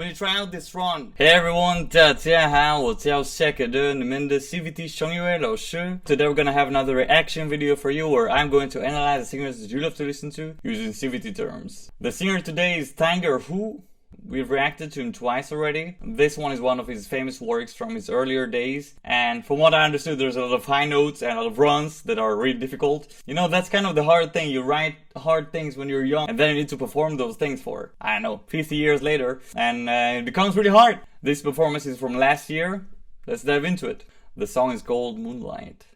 when you try out this run. Hey everyone, 大家好，我叫谢克德，你们的 CVT 声乐老师。Today we're gonna have another reaction video for you where I'm going to analyze the singers that you love to listen to using CVT terms. The singer today is Anson Hu. We've reacted to him twice already. This one is one of his famous works from his earlier days, and from what I understood, there's a lot of high notes and a lot of runs that are really difficult. You know, that's kind of the hard thing. You write hard things when you're young, and then you need to perform those things for, I don't know, 50 years later, and it becomes really hard. This performance is from last year. Let's dive into it. The song is called Moonlight.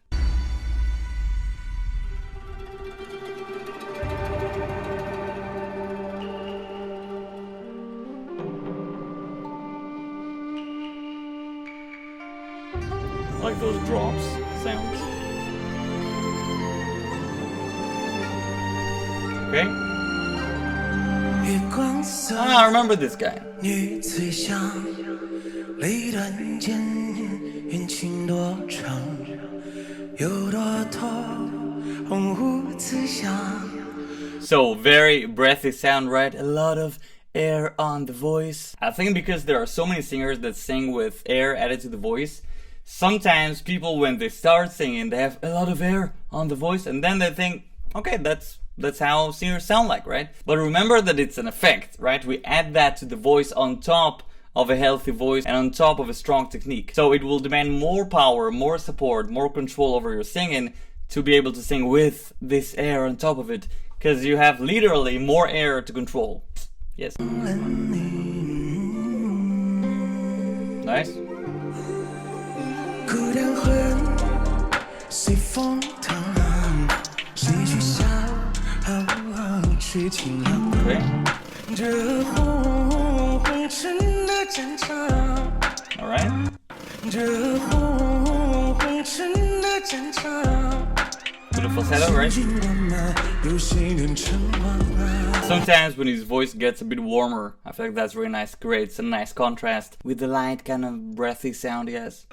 Like those drops sounds. Okay. Ah, I remember this guy. So very breathy sound, right? A lot of air on the voice. I think because there are so many singers that sing with air added to the voice, sometimes people, when they start singing, they have a lot of air on the voice, and then they think, okay, that's how singers sound like, right? But remember that it's an effect, right? We add that to the voice on top of a healthy voice and on top of a strong technique. So it will demand more power, more support, more control over your singing to be able to sing with this air on top of it, because you have literally more air to control. Yes. Nice. Okay. All right. To the falsetto, right? Sometimes when his voice gets a bit warmer, I feel like that's really nice. Creates a nice contrast with the light kind of breathy sound he has.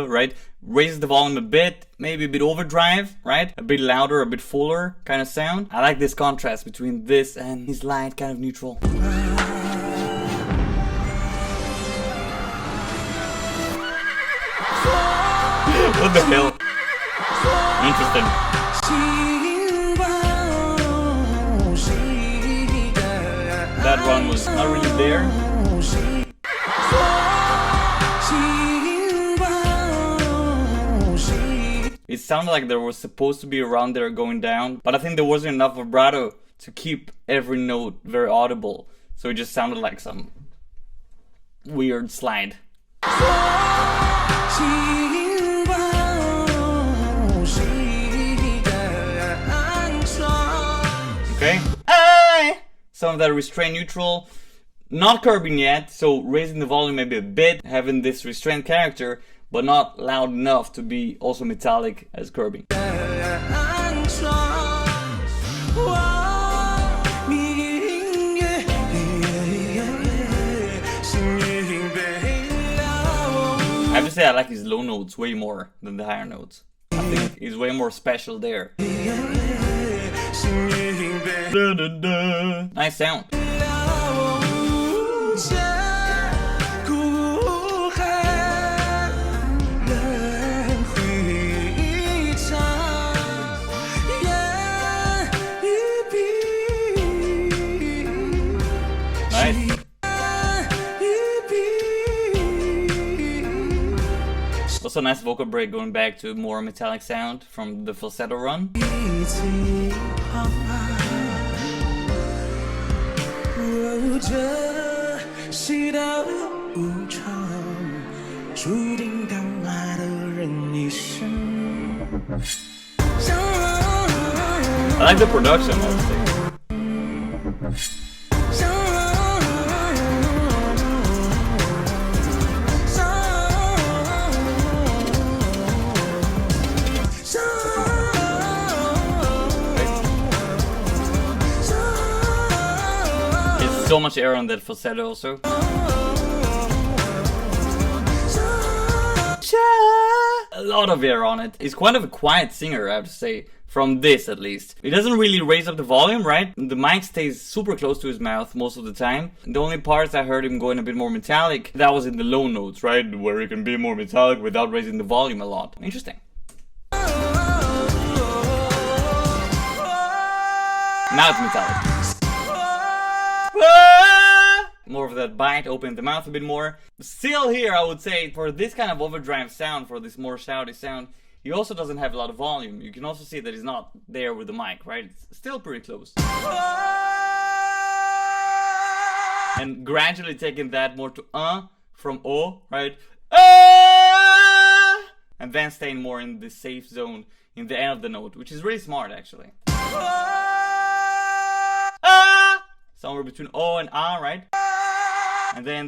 Right? Raises the volume a bit, maybe a bit overdrive, right? A bit louder, a bit fuller kind of sound. I like this contrast between this and his light kind of neutral. What the hell? Interesting. That run was not really there. It sounded like there was supposed to be a run there going down, but I think there wasn't enough vibrato to keep every note very audible. So it just sounded like some weird slide. Okay. Some of that restrained neutral, not curbing yet, so raising the volume maybe a bit, having this restrained character, but not loud enough to be also metallic as curbing. I have to say I like his low notes way more than the higher notes. I think he's way more special there. Nice sound. Nice. Also a nice vocal break going back to a more metallic sound from the falsetto run. I like the production, I would say. So much air on that falsetto also. A lot of air on it. He's quite of a quiet singer, I have to say. from this at least. It doesn't really raise up the volume, right? The mic stays super close to his mouth most of the time. The only parts I heard him going a bit more metallic, that was in the low notes, right? Where he can be more metallic without raising the volume a lot. Interesting. Now it's metallic. More of that bite, open the mouth a bit more. Still here, I would say, for this kind of overdrive sound, for this more shouty sound, he also doesn't have a lot of volume. You can also see that he's not there with the mic, right? It's still pretty close. And gradually taking that more to from O, right? And then staying more in the safe zone in the end of the note, which is really smart actually. Somewhere between O and A, right? And then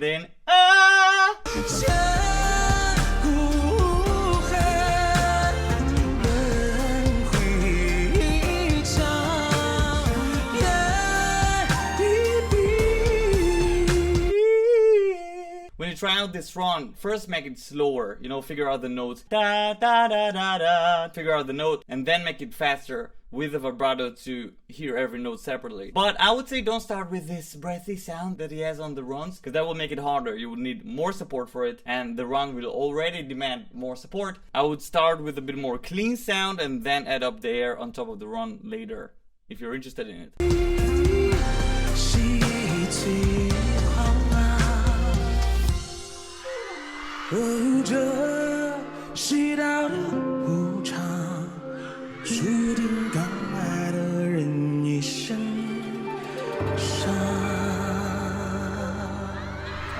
when you try out this run, first make it slower, you know, figure out the notes, da da da da da, figure out the note, and then make it faster with the vibrato to hear every note separately. But I would say don't start with this breathy sound that he has on the runs, because that will make it harder. You would need more support for it, and the run will already demand more support. I would start with a bit more clean sound and then add up the air on top of the run later, if you're interested in it.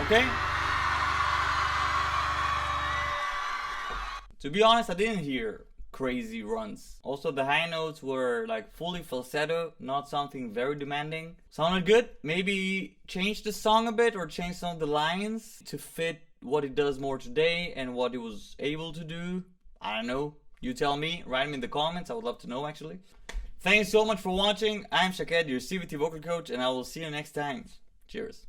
Okay? To be honest, I didn't hear crazy runs. Also, the high notes were like fully falsetto, not something very demanding. Sounded good. Maybe change the song a bit or change some of the lines to fit what he does more today and what he was able to do. I don't know. You tell me. Write them in the comments. I would love to know actually. Thanks so much for watching. I'm Shaked, your CVT vocal coach, and I will see you next time. Cheers.